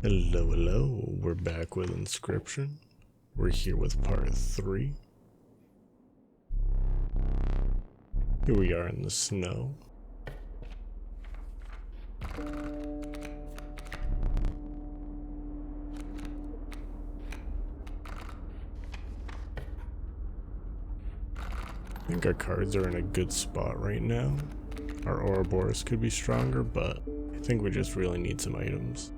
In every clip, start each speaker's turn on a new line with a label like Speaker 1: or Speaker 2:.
Speaker 1: Hello, hello, we're back with Inscryption. We're here with part 3. Here we are in the snow. I think our cards are in a good spot right now. Our Ouroboros could be stronger, but I think we just really need some items.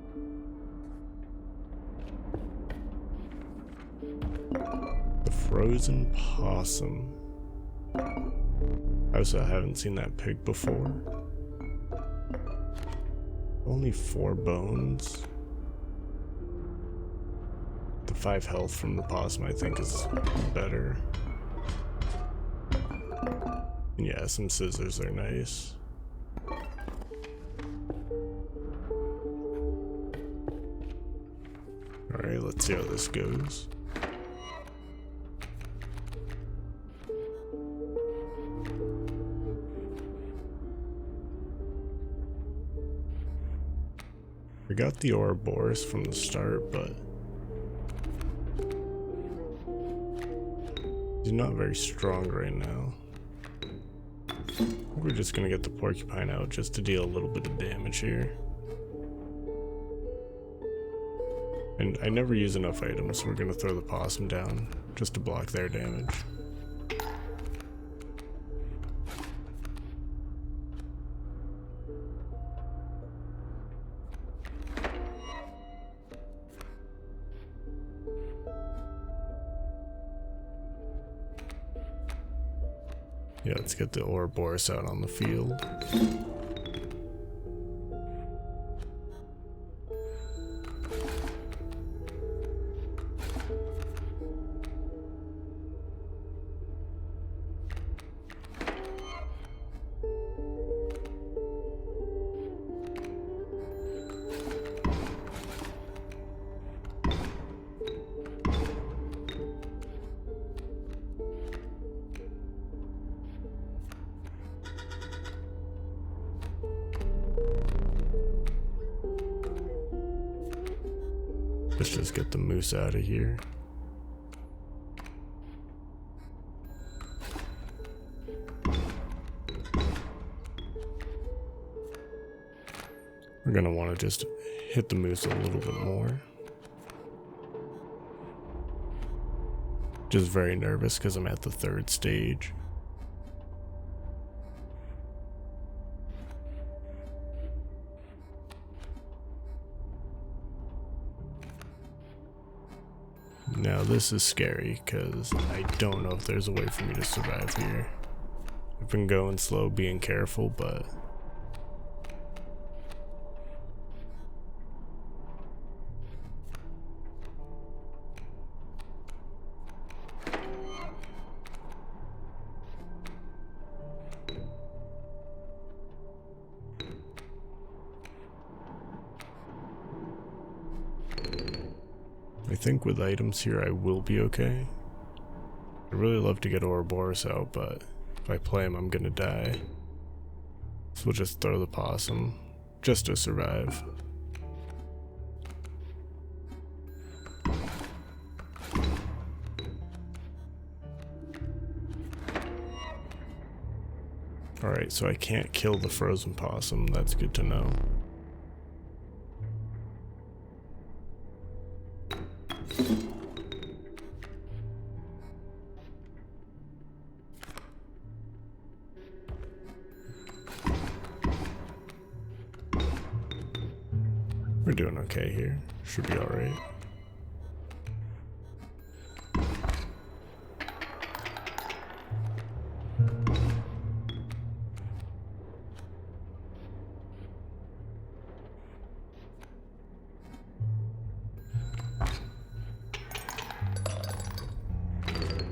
Speaker 1: The frozen possum. I also haven't seen that pig before. Only 4 bones. The 5 health from the possum I think is better. And yeah, some scissors are nice. Alright, let's see how this goes. We got the Ouroboros from the start, but he's not very strong right now. I think we're just gonna get the porcupine out just to deal a little bit of damage here. And I never use enough items, so we're gonna throw the possum down just to block their damage. Yeah, let's get the Ouroboros out on the field. Let's just get the moose out of here. We're gonna want to just hit the moose a little bit more. Just very nervous because I'm at the 3rd stage. Now this is scary because I don't know if there's a way for me to survive here. I've been going slow, being careful, but I think with items here I will be okay. I'd really love to get Ouroboros out, but if I play him I'm gonna die. So we'll just throw the possum, just to survive. Alright, so I can't kill the frozen possum, that's good to know. We're doing okay here. Should be alright.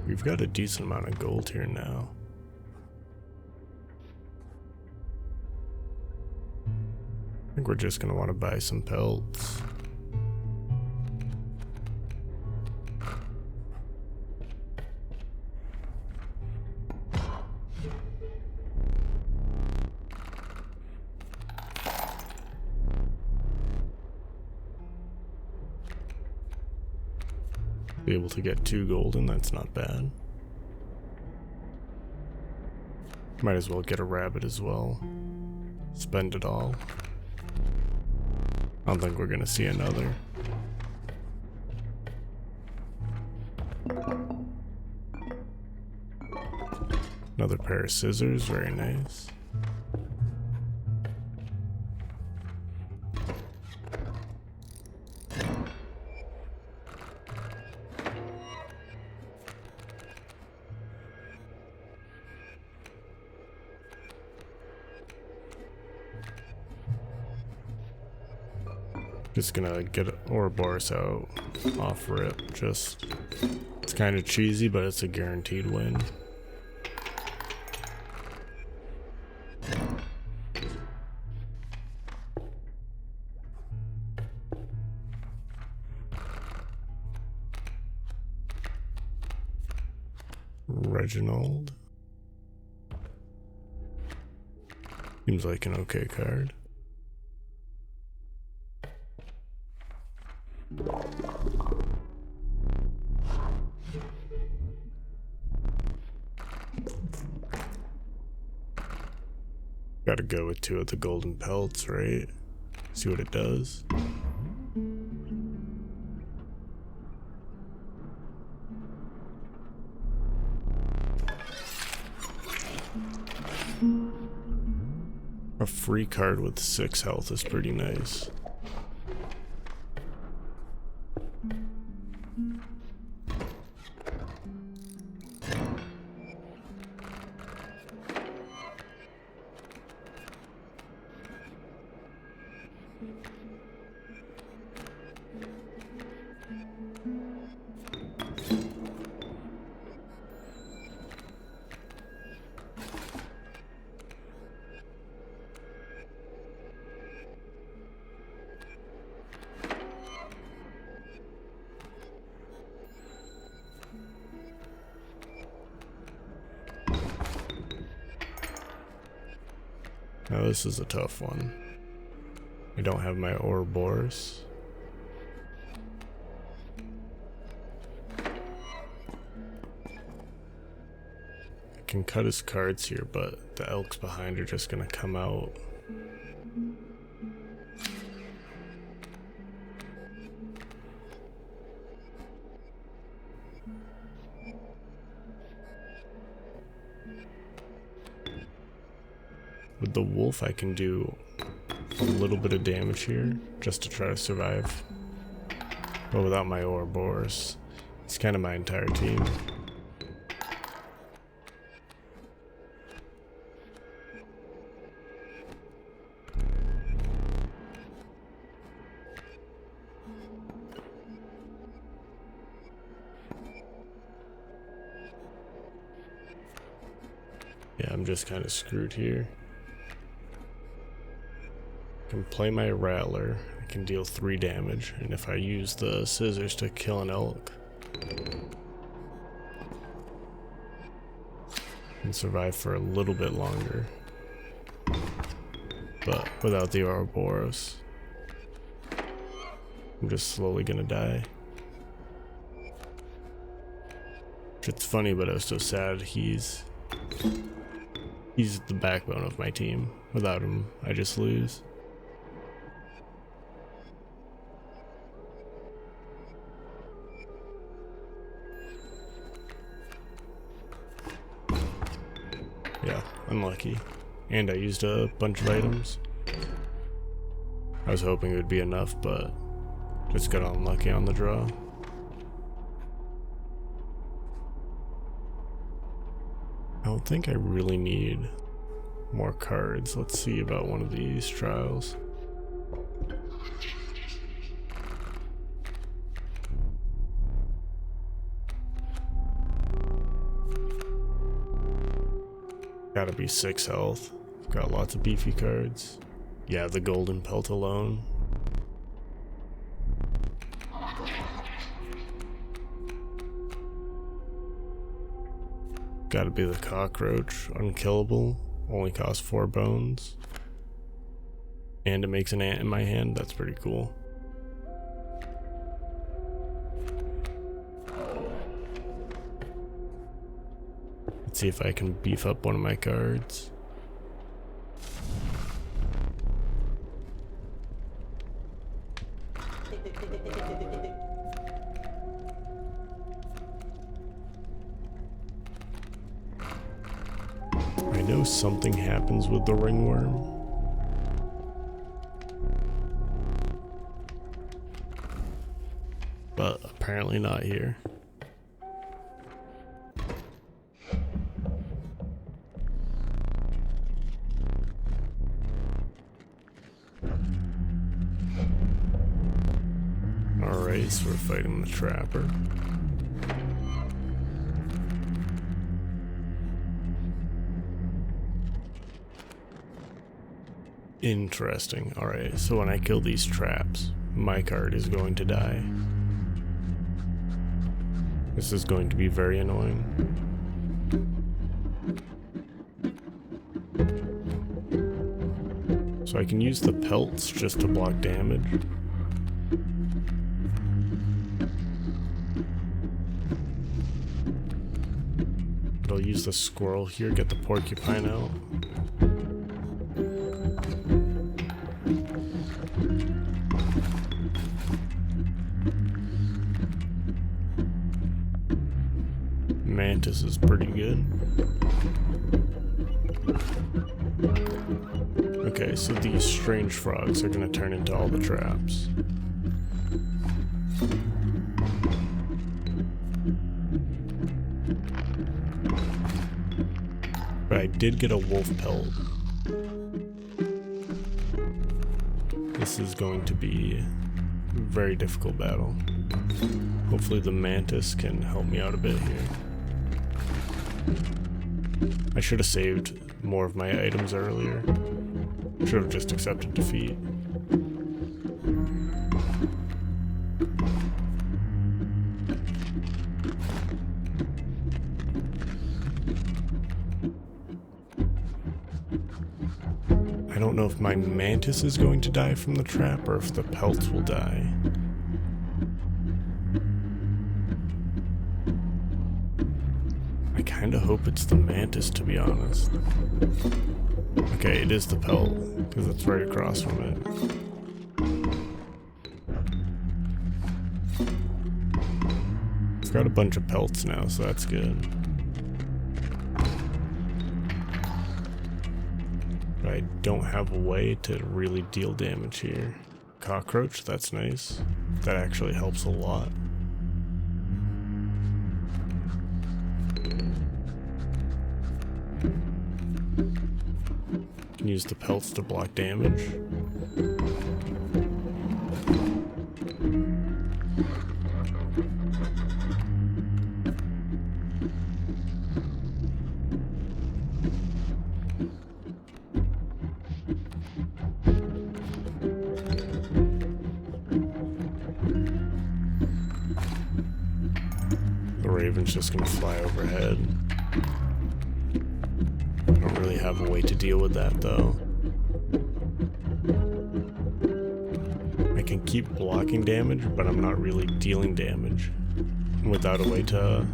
Speaker 1: We've got a decent amount of gold here now. I think we're just gonna want to buy some pelts. Be able to get 2 golden, that's not bad. Might as well get a rabbit as well. Spend it all. I don't think we're gonna see another. Another pair of scissors, very nice. Just gonna get Ouroboros out off rip. Just, it's kind of cheesy, but it's a guaranteed win. Reginald. Seems like an okay card. Gotta go with 2 of the golden pelts, right? See what it does. A free card with 6 health is pretty nice. Now this is a tough one. I don't have my Ouroboros. I can cut his cards here, but the elks behind are just gonna come out. With the wolf, I can do a little bit of damage here just to try to survive. But without my Ouroboros, it's kind of my entire team. Yeah, I'm just kind of screwed here. I can play my Rattler, I can deal 3 damage, and if I use the scissors to kill an elk, I can survive for a little bit longer. But without the Ouroboros, I'm just slowly gonna die. It's funny, but I was so sad. He's the backbone of my team. Without him, I just lose. Yeah, unlucky. And I used a bunch of items. I was hoping it would be enough, but just got unlucky on the draw. I don't think I really need more cards. Let's see about one of these trials. Gotta be 6 health. Got lots of beefy cards. Yeah, the golden pelt alone. Gotta be the cockroach, unkillable, only costs 4 bones. And it makes an ant in my hand, that's pretty cool. Let's see if I can beef up one of my cards. I know something happens with the ringworm. But apparently not here. Alright, so we're fighting the trapper. Interesting. Alright, so when I kill these traps, my card is going to die. This is going to be very annoying. So I can use the pelts just to block damage. But I'll use the squirrel here, get the porcupine out. Mantis is pretty good. Okay, so these strange frogs are gonna turn into all the traps. But I did get a wolf pelt. This is going to be a very difficult battle. Hopefully the mantis can help me out a bit here. I should have saved more of my items earlier. Should have just accepted defeat. I don't know if my mantis is going to die from the trap or if the pelts will die. I kinda hope it's the mantis, to be honest. Okay, it is the pelt, because it's right across from it. I've got a bunch of pelts now, so that's good. But I don't have a way to really deal damage here. Cockroach, that's nice. That actually helps a lot. Use the pelts to block damage. The raven's just gonna fly overhead. I don't really have a way to deal with that though. I can keep blocking damage, but I'm not really dealing damage. Without a way to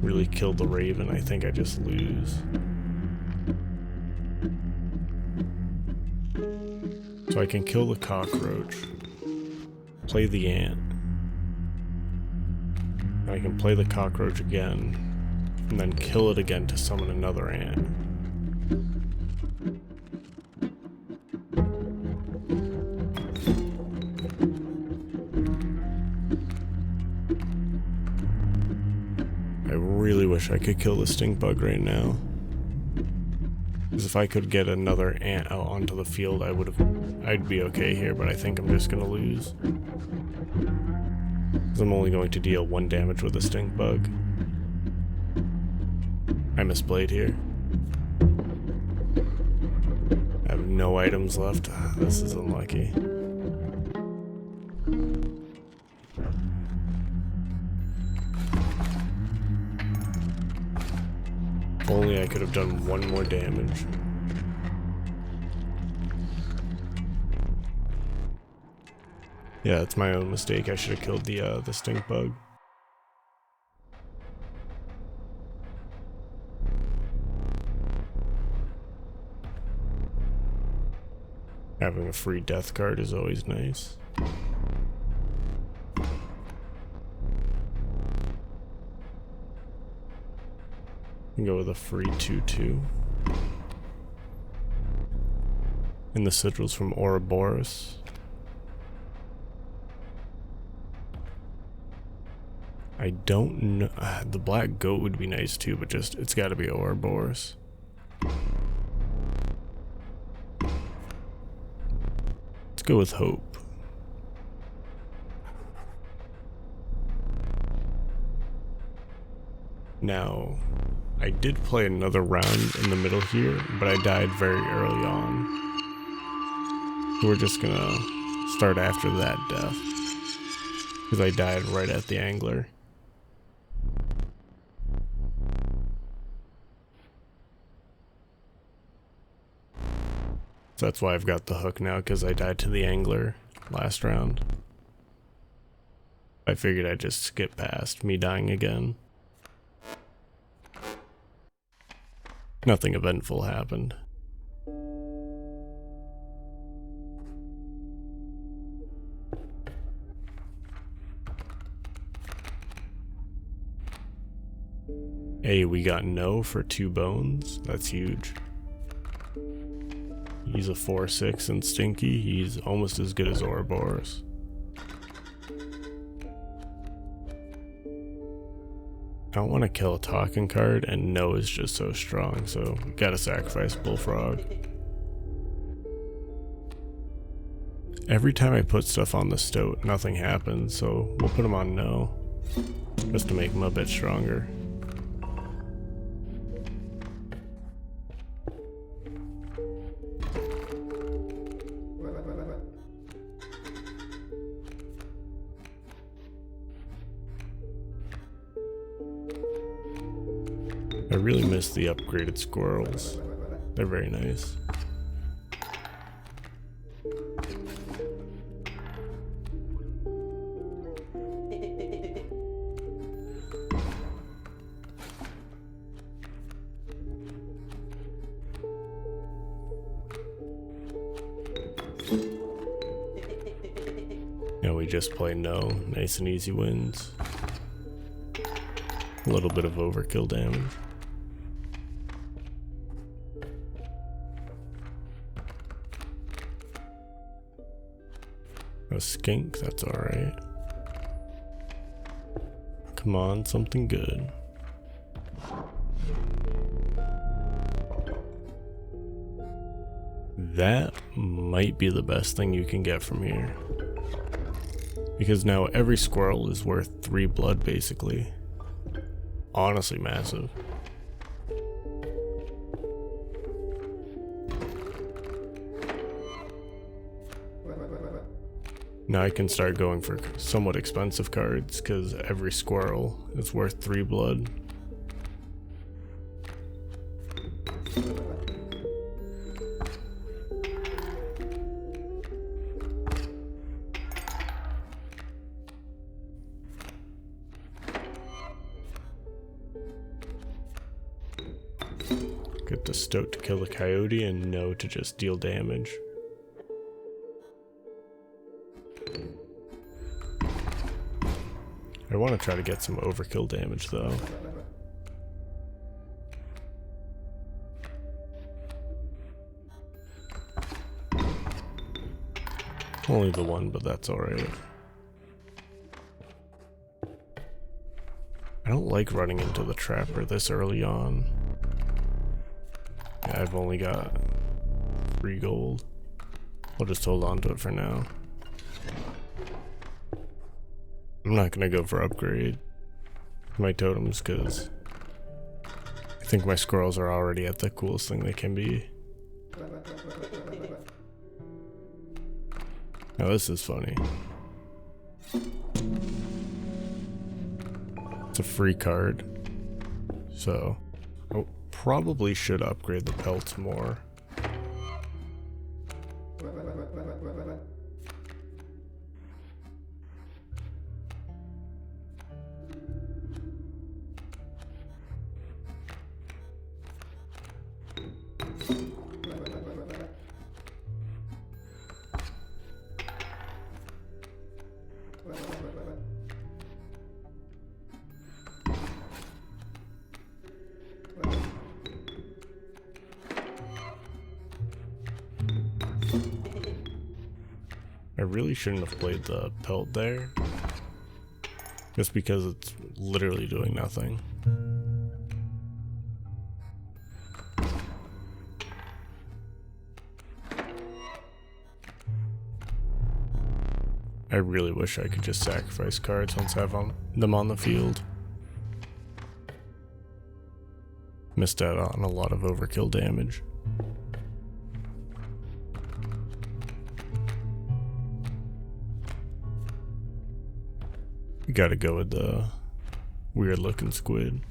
Speaker 1: really kill the raven, I think I just lose. So I can kill the cockroach, play the ant. I can play the cockroach again, and then kill it again to summon another ant. I really wish I could kill the stink bug right now. Because if I could get another ant out onto the field, I'd be okay here, but I think I'm just gonna lose. Because I'm only going to deal 1 damage with a stink bug. I misplayed here. I have no items left. This is unlucky. If only I could have done 1 more damage. Yeah, it's my own mistake. I should have killed the stink bug. Drawing a free death card is always nice. Can go with a free 2/2. And the sigils from Ouroboros. I don't know. The black goat would be nice too, but just it's got to be Ouroboros. Let's go with hope. Now, I did play another round in the middle here, but I died very early on. So we're just gonna start after that death, because I died right at the angler. So that's why I've got the hook now, because I died to the angler last round. I figured I'd just skip past me dying again. Nothing eventful happened. Hey, we got no for 2 bones. That's huge. He's a 4/6 and stinky. He's almost as good as Ouroboros. I don't want to kill a talking card, and no is just so strong, so we gotta sacrifice Bullfrog. Every time I put stuff on the stoat, nothing happens, so we'll put him on no, just to make him a bit stronger. I really miss the upgraded squirrels. They're very nice. Now we just play no, nice and easy wins. A little bit of overkill damage. A skink, that's alright. Come on, something good. That might be the best thing you can get from here. Because now every squirrel is worth 3 blood, basically. Honestly massive. Now I can start going for somewhat expensive cards, because every squirrel is worth 3 blood. Get the stoat to kill the coyote, and no to just deal damage. I want to try to get some overkill damage though. Only the one, but that's alright. I don't like running into the trapper this early on. Yeah, I've only got 3 gold. I'll just hold on to it for now. I'm not gonna go for upgrade my totems, because I think my squirrels are already at the coolest thing they can be. Now this is funny. It's a free card, so I probably should upgrade the pelts more. really shouldn't have played the pelt there, just because it's literally doing nothing. I really wish I could just sacrifice cards once I have them on the field. Missed out on a lot of overkill damage. We gotta go with the weird looking squid.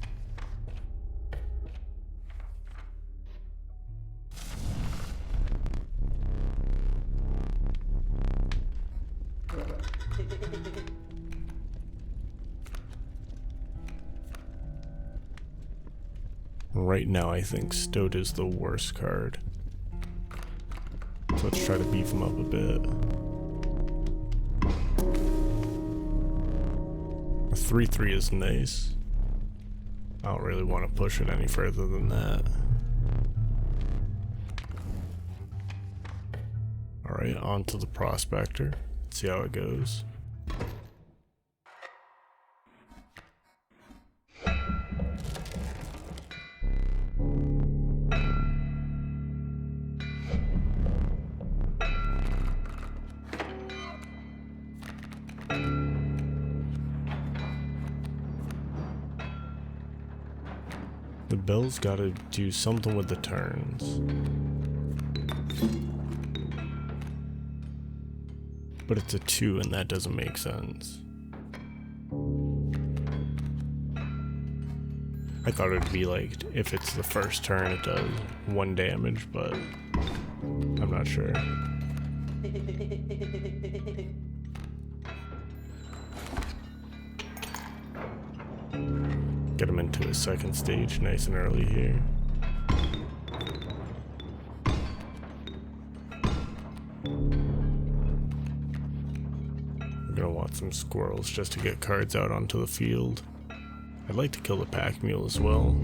Speaker 1: Right now I think Stoat is the worst card. So let's try to beef him up a bit. A 3/3 is nice. I don't really want to push it any further than that. Alright, on to the Prospector. Let's see how it goes. The Bell's gotta do something with the turns. But it's a 2 and that doesn't make sense. I thought it'd be like, if it's the first turn it does 1 damage, but I'm not sure. Get him into his second stage nice and early here. We're gonna want some squirrels just to get cards out onto the field. I'd like to kill the pack mule as well.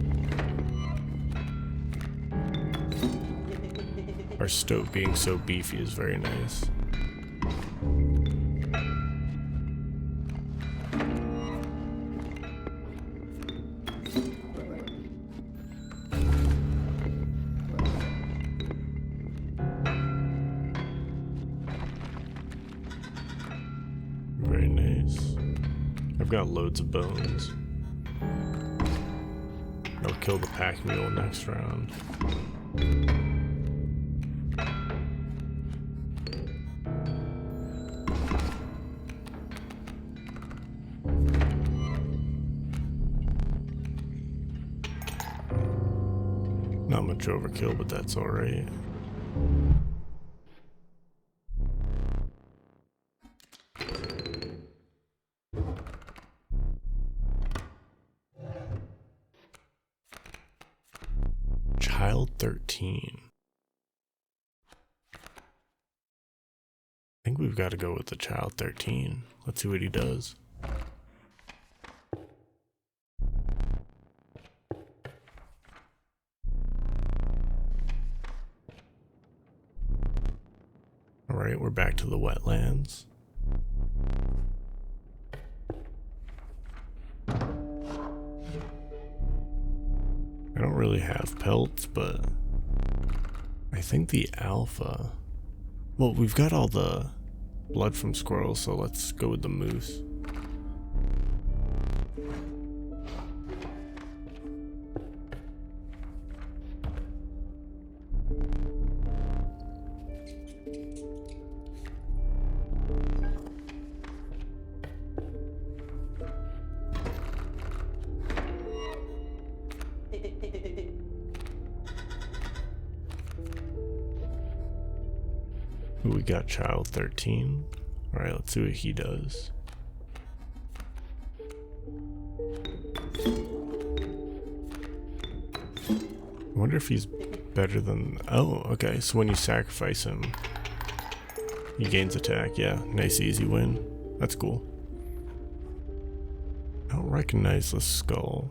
Speaker 1: Our Stoat being so beefy is very nice. Very nice. I've got loads of bones. I'll kill the pack mule next round. Not much overkill, but that's alright. Child 13. I think we've got to go with the Child 13. Let's see what he does. Alright, we're back to the Wetlands. I don't really have pelts, but I think the alpha... Well, we've got all the blood from squirrels, so let's go with the moose. We got Child 13. Alright, let's see what he does. I wonder if he's better than... Oh, okay, so when you sacrifice him, he gains attack. Yeah, nice easy win. That's cool. I don't recognize the skull.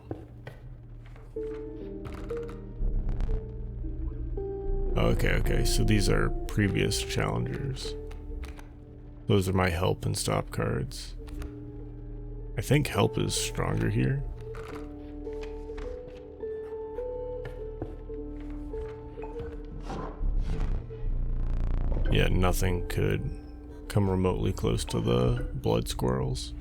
Speaker 1: Okay, so these are previous challengers. Those are my help and stop cards. I think help is stronger here. Yeah, nothing could come remotely close to the blood squirrels.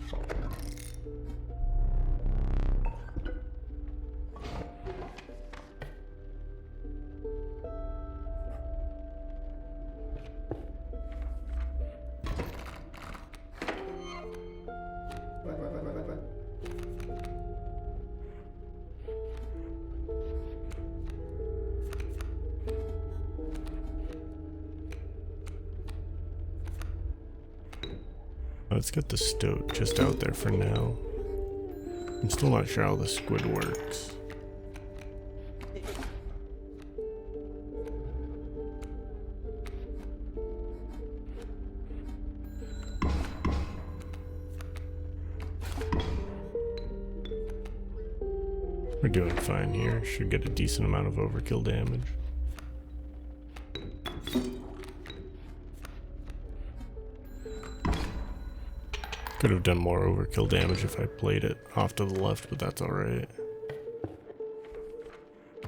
Speaker 1: Let's get the stoat just out there for now. I'm still not sure how the squid works. We're doing fine here. Should get a decent amount of overkill damage. Could have done more overkill damage if I played it off to the left, but that's alright.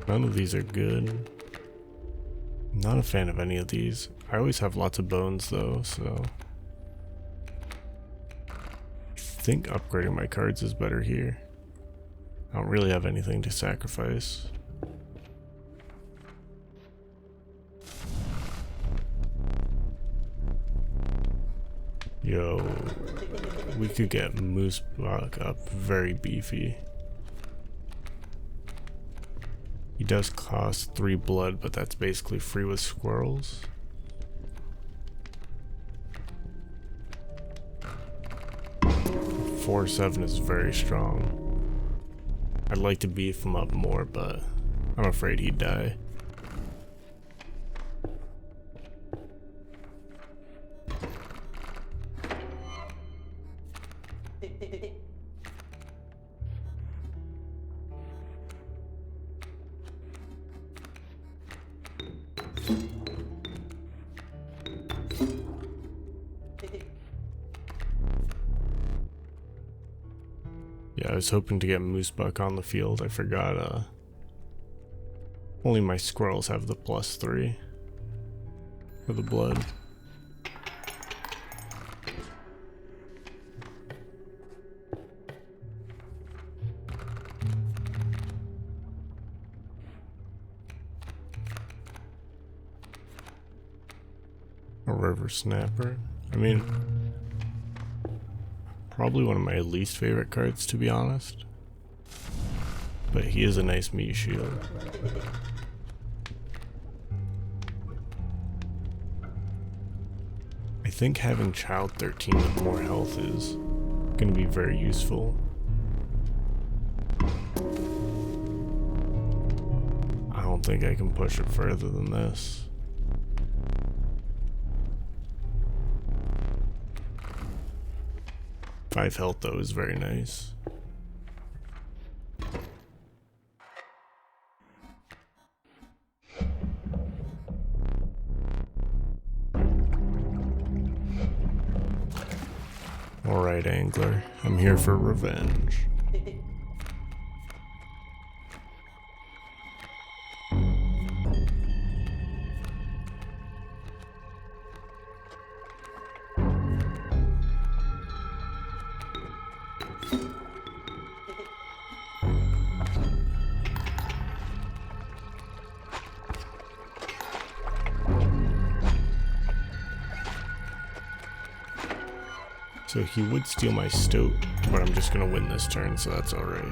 Speaker 1: None of these are good. Not a fan of any of these. I always have lots of bones though, so I think upgrading my cards is better here. I don't really have anything to sacrifice. Yo, we could get Moose Buck up very beefy. He does cost 3 blood, but that's basically free with squirrels. Four 7 is very strong. I'd like to beef him up more, but I'm afraid he'd die. Yeah, I was hoping to get Moosebuck on the field. I forgot, only my squirrels have the +3 for the blood. A river snapper. I mean, probably one of my least favorite cards, to be honest. But he is a nice meat shield. I think having Child 13 with more health is going to be very useful. I don't think I can push it further than this. Five health though is very nice. Alright, angler, I'm here for revenge. So he would steal my stoat, but I'm just gonna win this turn, so that's alright.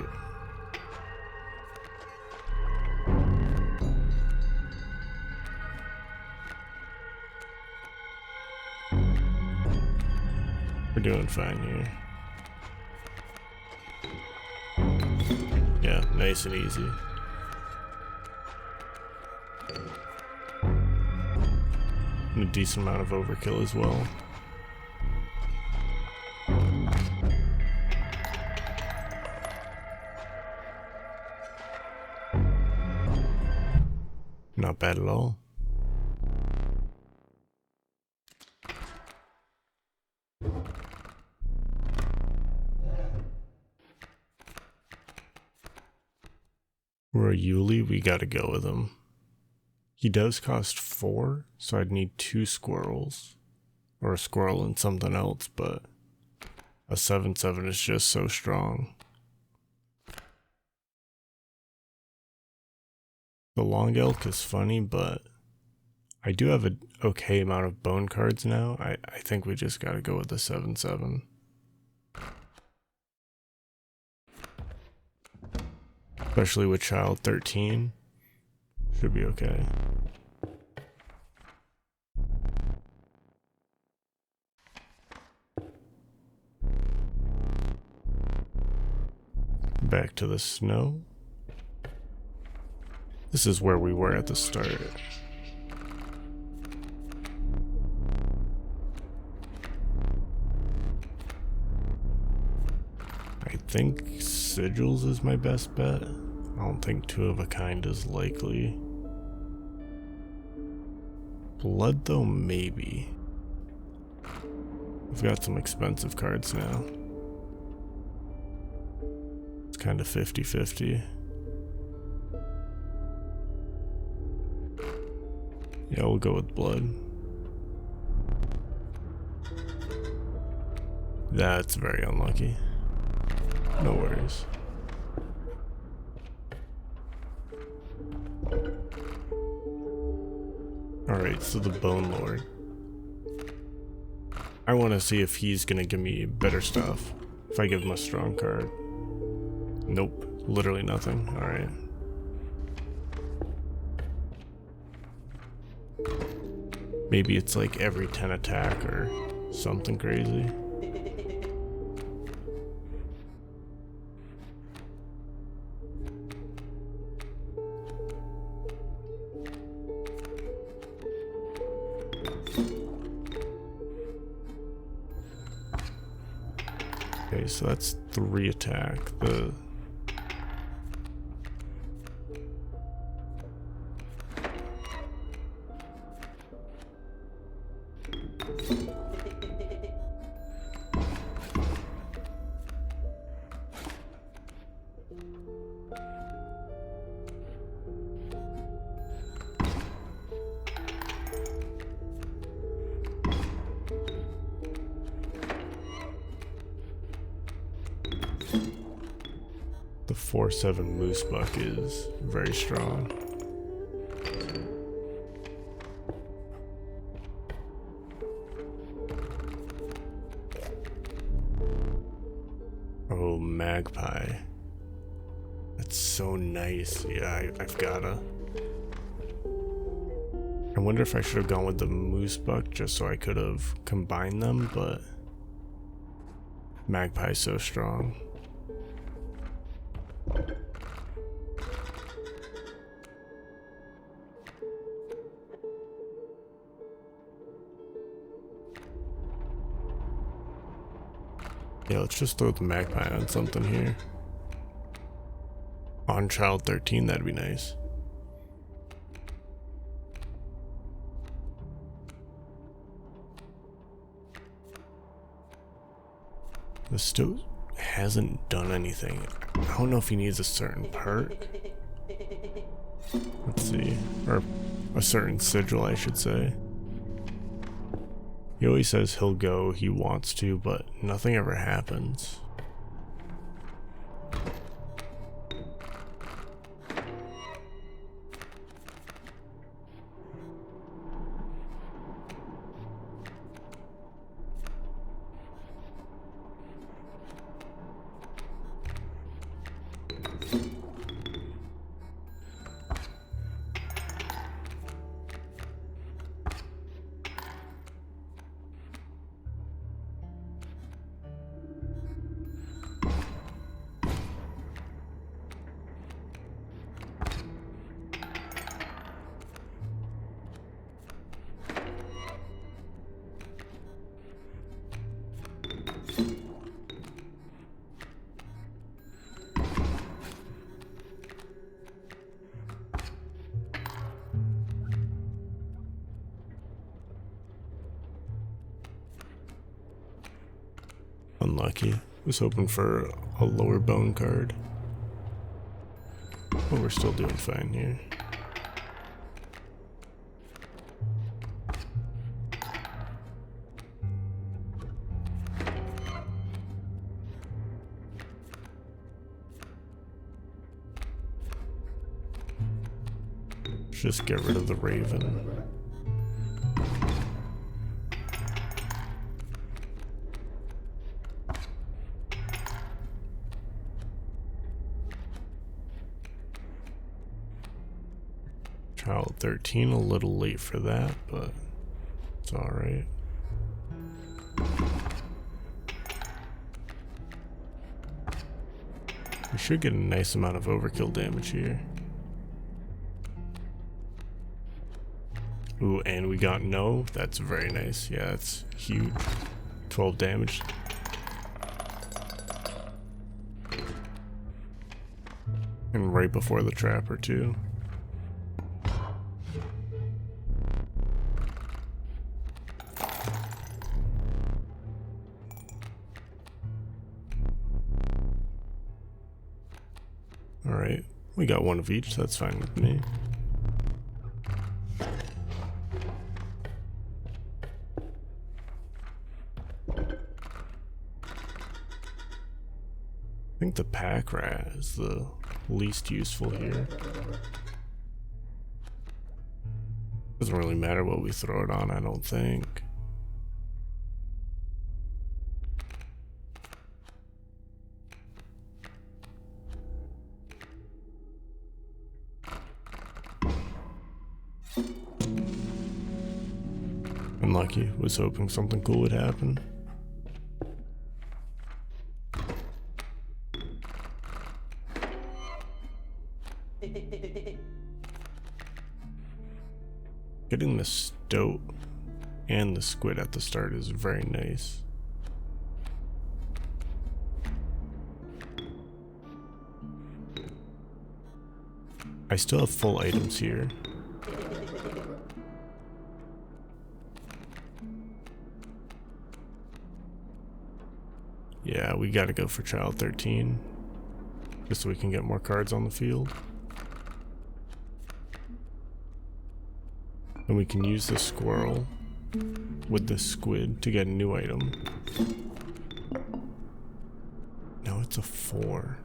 Speaker 1: We're doing fine here. Yeah, nice and easy. And a decent amount of overkill as well. Not bad at all. We're a Yuli, we gotta go with him. He does cost 4, so I'd need 2 squirrels. Or a squirrel and something else, but a 7/7 is just so strong. The long elk is funny, but I do have an okay amount of bone cards now. I think we just gotta go with the 7/7. Especially with child 13. Should be okay. Back to the snow. This is where we were at the start. I think sigils is my best bet. I don't think 2 of a kind is likely. Blood though, maybe. I've got some expensive cards now. It's kind of 50-50. Yeah, we'll go with blood. That's very unlucky. No worries. Alright, so the Bone Lord. I want to see if he's gonna give me better stuff. If I give him a strong card. Nope, literally nothing. Alright. Maybe it's like every 10 attack or something crazy. Okay, so that's 3 attack. The 4/7 Moose Buck is very strong. Oh, Magpie. That's so nice. Yeah, I've gotta. I wonder if I should have gone with the Moose Buck just so I could have combined them, but Magpie's so strong. Yeah, let's just throw the Magpie on something here. On child 13, that'd be nice. The still hasn't done anything. I don't know if he needs a certain perk. Let's see. Or a certain sigil, I should say. He always says he'll go, he wants to, but nothing ever happens. Unlucky. Was hoping for a lower bone card. But we're still doing fine here. Just get rid of the raven. Child 13, a little late for that, but it's alright. We should get a nice amount of overkill damage here. Ooh, and we got no. That's very nice. Yeah, that's huge. 12 damage. And right before the trapper, too. Alright, we got one of each. That's fine with me. I think the pack rat is the least useful here. Doesn't really matter what we throw it on, I don't think. Unlucky, was hoping something cool would happen. Getting the stoat and the squid at the start is very nice. I still have full items here. Yeah, we gotta go for child 13. Just so we can get more cards on the field. And we can use the squirrel with the squid to get a new item. No, it's a 4.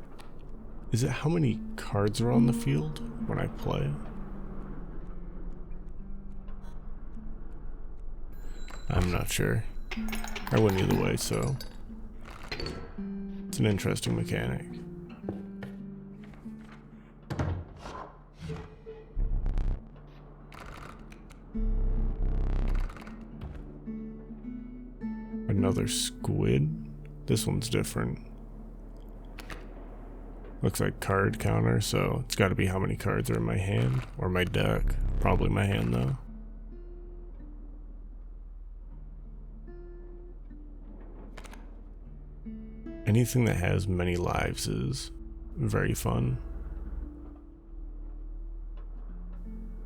Speaker 1: Is it how many cards are on the field when I play? I'm not sure. I win either way, so it's an interesting mechanic. Another squid. This one's different. Looks like card counter, so it's got to be how many cards are in my hand or my deck. Probably my hand though. Anything that has many lives is very fun.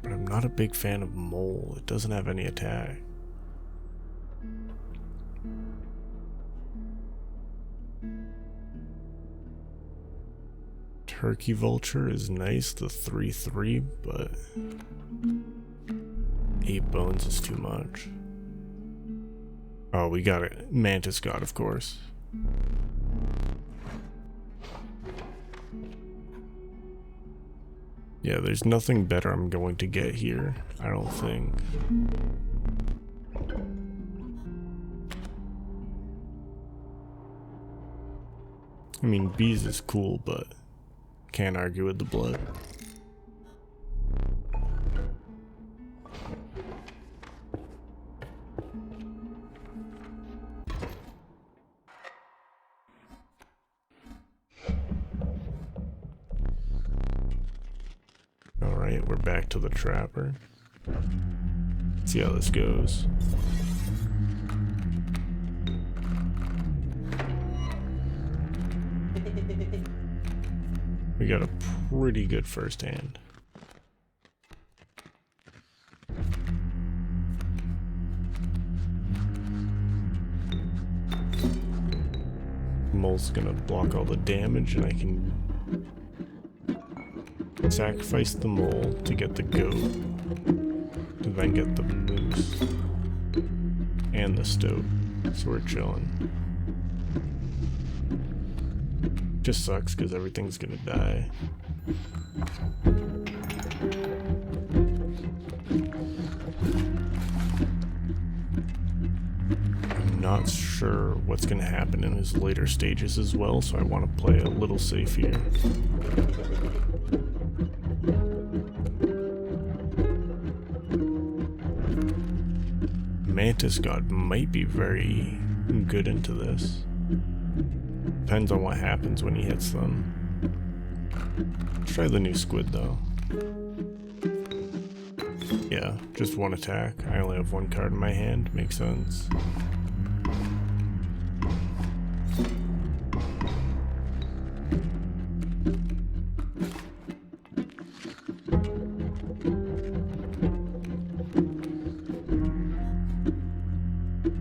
Speaker 1: But I'm not a big fan of mole. It doesn't have any attack. Turkey vulture is nice, the 3/3, but 8 bones is too much. Oh, we got it. Mantis god, of course. Yeah, there's nothing better I'm going to get here, I don't think. I mean, bees is cool, but can't argue with the blood. Alright, we're back to the trapper. Let's see how this goes. We got a pretty good first hand. Mole's gonna block all the damage and I can Sacrifice the mole to get the goat, to then get the moose and the stoat. So we're chilling. Just sucks because everything's gonna die. I'm not sure what's gonna happen in his later stages as well, so I want to play a little safe here. Mantis God might be very good into this. Depends on what happens when he hits them. Let's try the new squid though. Yeah, just one attack. I only have one card in my hand, makes sense.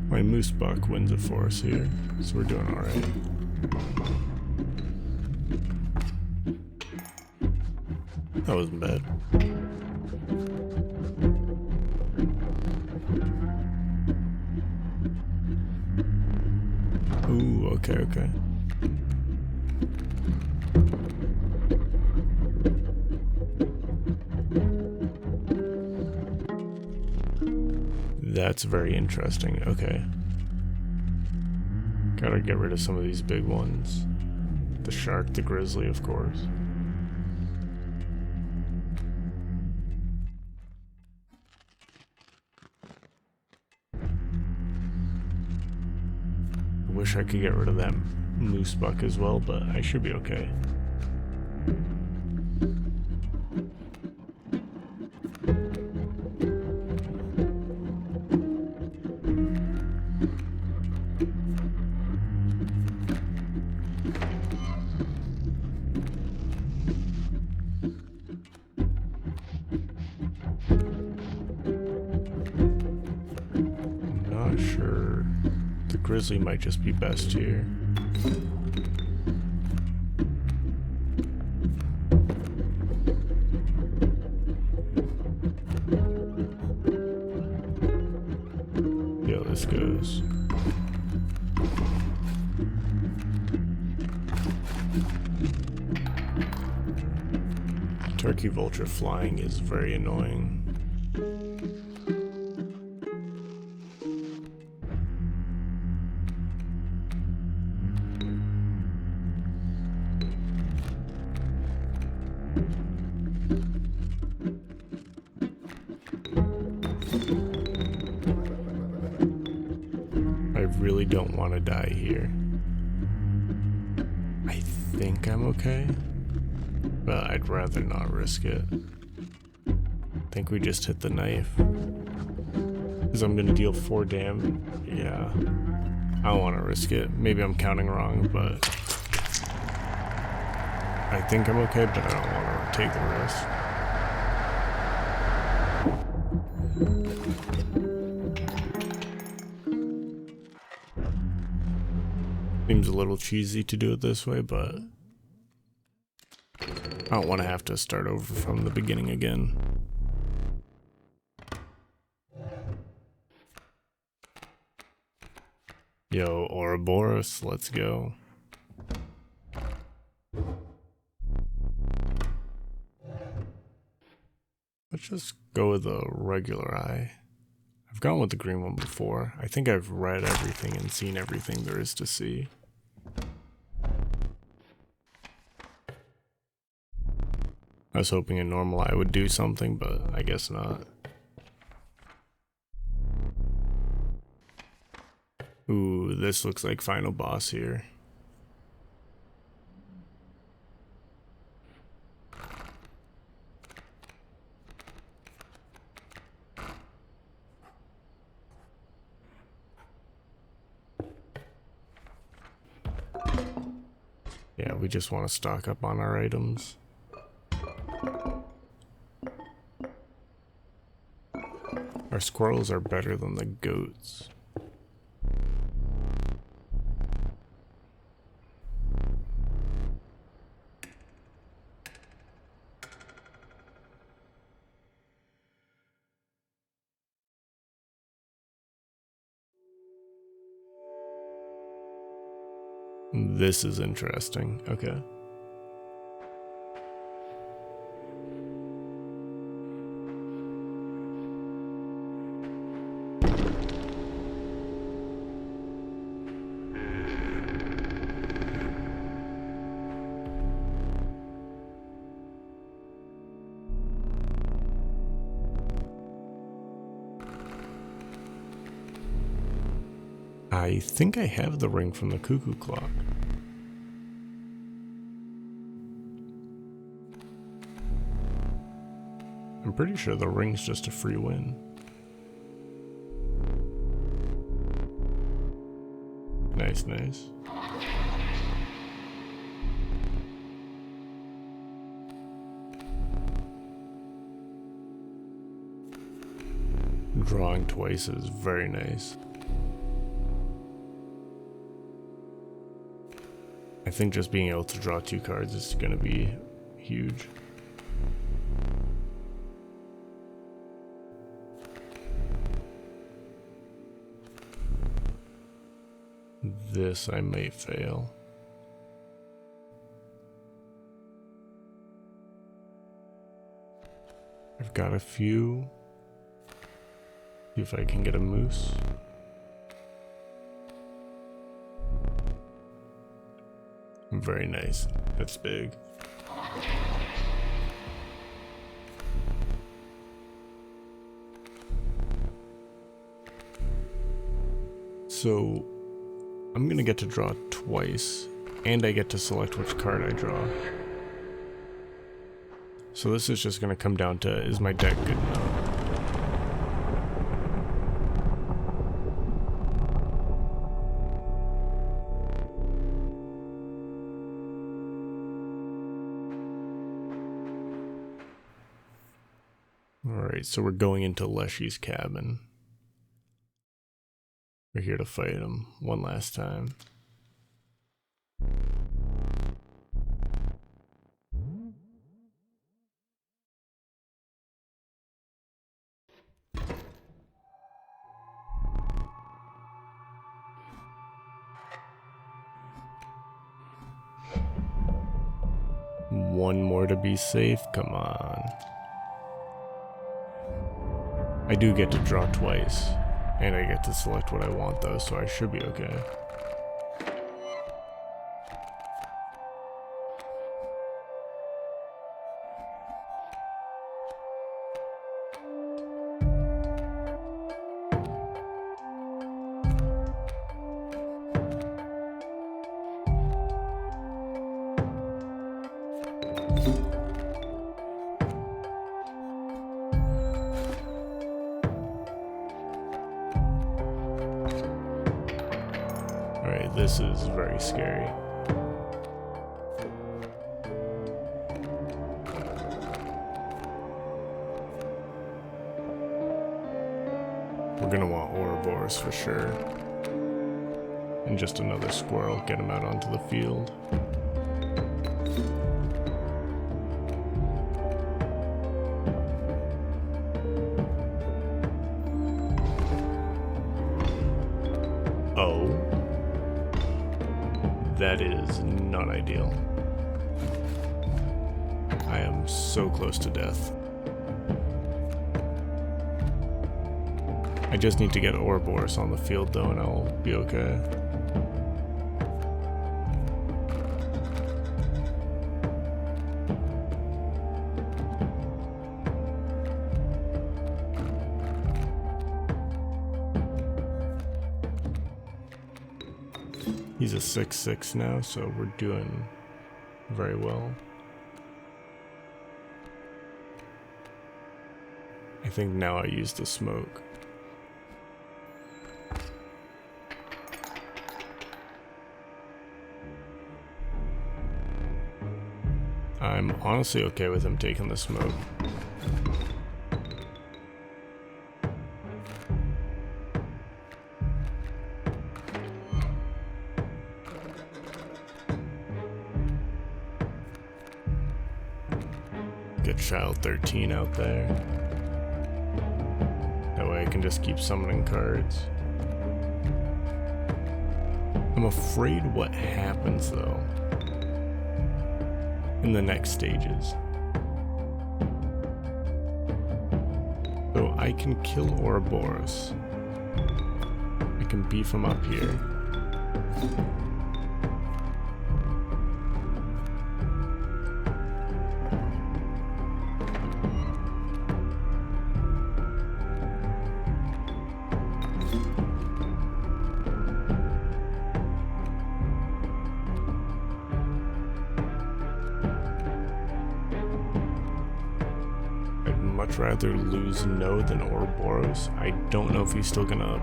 Speaker 1: My moose buck wins it for us here, so we're doing alright. That wasn't bad. Ooh, okay. That's very interesting. Okay. Gotta get rid of some of these big ones. The shark, the grizzly, of course. I wish I could get rid of that moose buck as well, but I should be okay. I'm not sure. The grizzly might just be best here. Yeah, this goes. Turkey vulture flying is very annoying. I really don't want to die here. I think I'm okay, but I'd rather not risk it. I think we just hit the knife. Because I'm going to deal 4 damage. Yeah. I don't want to risk it. Maybe I'm counting wrong, but I think I'm okay, but I don't want to take the risk. Seems a little cheesy to do it this way, but I don't want to have to start over from the beginning again. Yo, Ouroboros, let's go. Let's just go with a regular eye. I've gone with the green one before. I think I've read everything and seen everything there is to see. I was hoping a normal eye would do something, but I guess not. Ooh, this looks like final boss here. Yeah, we just want to stock up on our items. Our squirrels are better than the goats. This is interesting. Okay. I think I have the ring from the cuckoo clock. I'm pretty sure the ring's just a free win. Nice, nice. Drawing twice is very nice. I think just being able to draw 2 cards is going to be huge. This I may fail. I've got a few. See if I can get a moose. Very nice. That's big. So I'm gonna get to draw twice, and I get to select which card I draw. So this is just gonna come down to, is my deck good enough? Alright, so we're going into Leshy's cabin. We're here to fight him one last time. One more to be safe, come on. I do get to draw twice, and I get to select what I want though, so I should be okay. Alright, this is very scary. We're gonna want Ouroboros for sure. And just another squirrel, get him out onto the field. Oh. That is not ideal. I am so close to death. I just need to get Ouroboros on the field though and I'll be okay. He's a 6/6 now, so we're doing very well. I think now I use the smoke. I'm honestly okay with him taking the smoke. Get Child 13 out there. That way I can just keep summoning cards. I'm afraid what happens though in the next stages. So I can kill Ouroboros. I can beef him up here. Much rather lose No than Ouroboros. I don't know if he's still gonna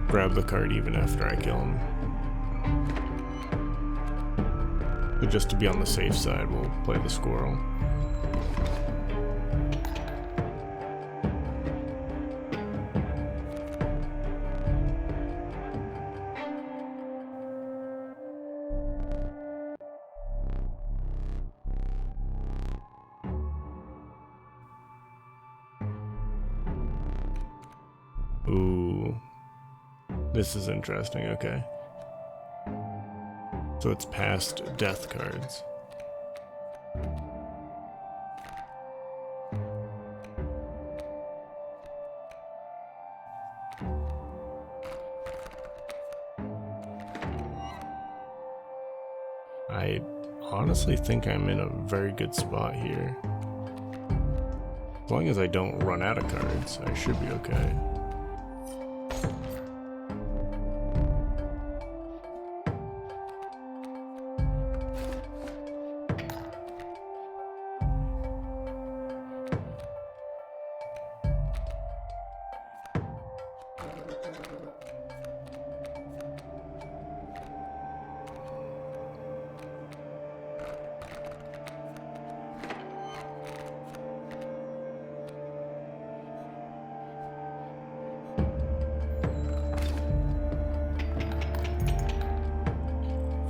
Speaker 1: grab the card even after I kill him. But just to be on the safe side, we'll play the squirrel. Ooh, this is interesting. Okay, so it's past death cards. I honestly think I'm in a very good spot here. As long as I don't run out of cards, I should be okay.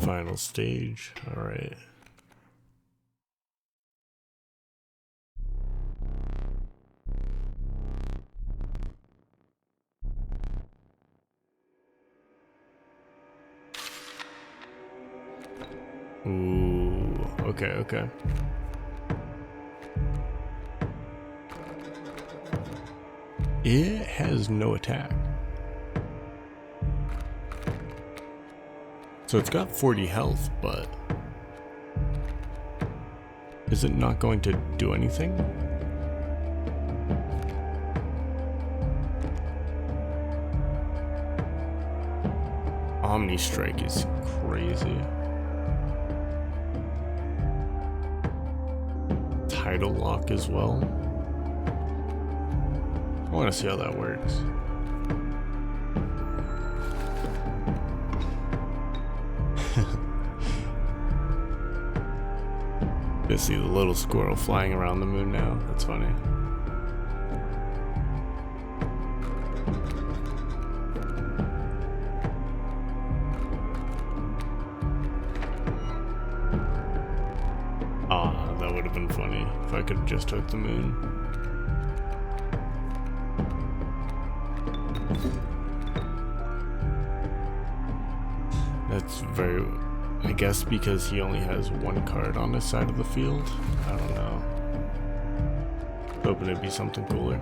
Speaker 1: Final stage. All right. Ooh, okay. It has no attack. So it's got 40 health, but is it not going to do anything? Omni Strike is crazy. Tidal Lock as well. I want to see how that works. You see the little squirrel flying around the moon now. That's funny. Ah, that would have been funny if I could have just took the moon. That's very... I guess because he only has one card on this side of the field? I don't know. Hoping it'd be something cooler.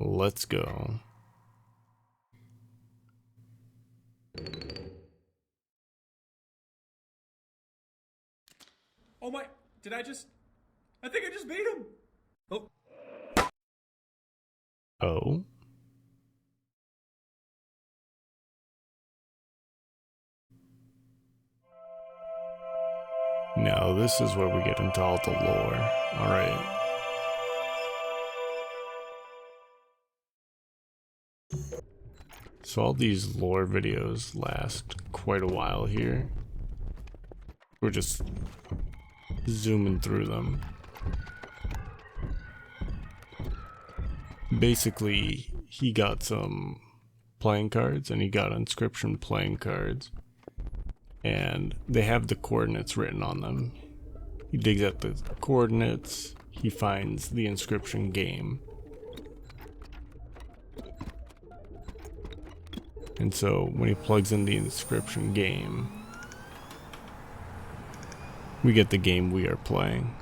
Speaker 1: Let's go.
Speaker 2: Oh my, I think I just beat him. Oh.
Speaker 1: Oh? Now this is where we get into all the lore. Alright. So all these lore videos last quite a while here. We're just zooming through them. Basically, he got some playing cards and he got Inscryption playing cards. and they have the coordinates written on them. He digs up the coordinates, he finds the Inscryption game. And so when he plugs in the Inscryption game, we get the game we are playing.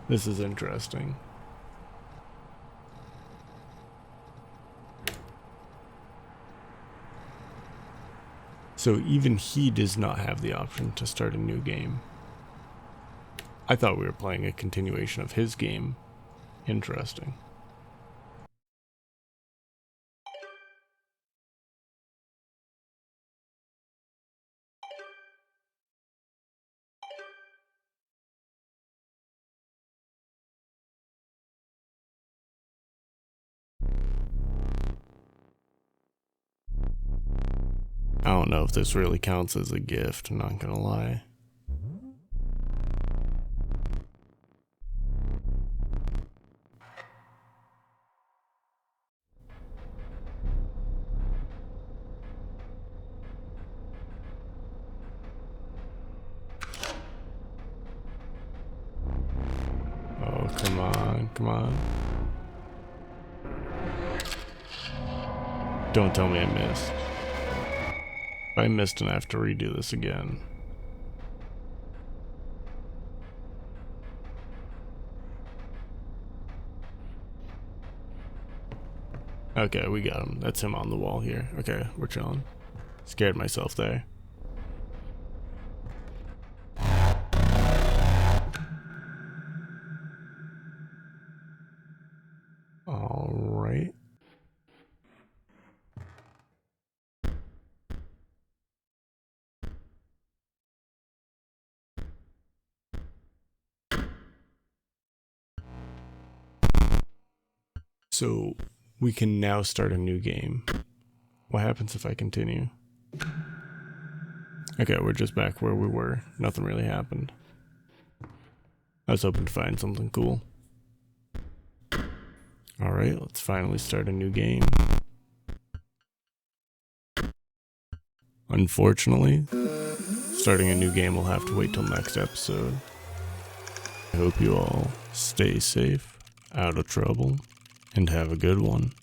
Speaker 1: This is interesting. So even he does not have the option to start a new game. I thought we were playing a continuation of his game. Interesting. I don't know if this really counts as a gift, I'm not gonna lie. Oh, come on, come on. Don't tell me I missed. If I missed and I have to redo this again. Okay, we got him. That's him on the wall here. Okay, we're chilling. Scared myself there. Alright. So we can now start a new game. What happens if I continue? Okay, we're just back where we were. Nothing really happened. I was hoping to find something cool. Alright, let's finally start a new game. Unfortunately, starting a new game will have to wait till next episode. I hope you all stay safe, out of trouble, and have a good one.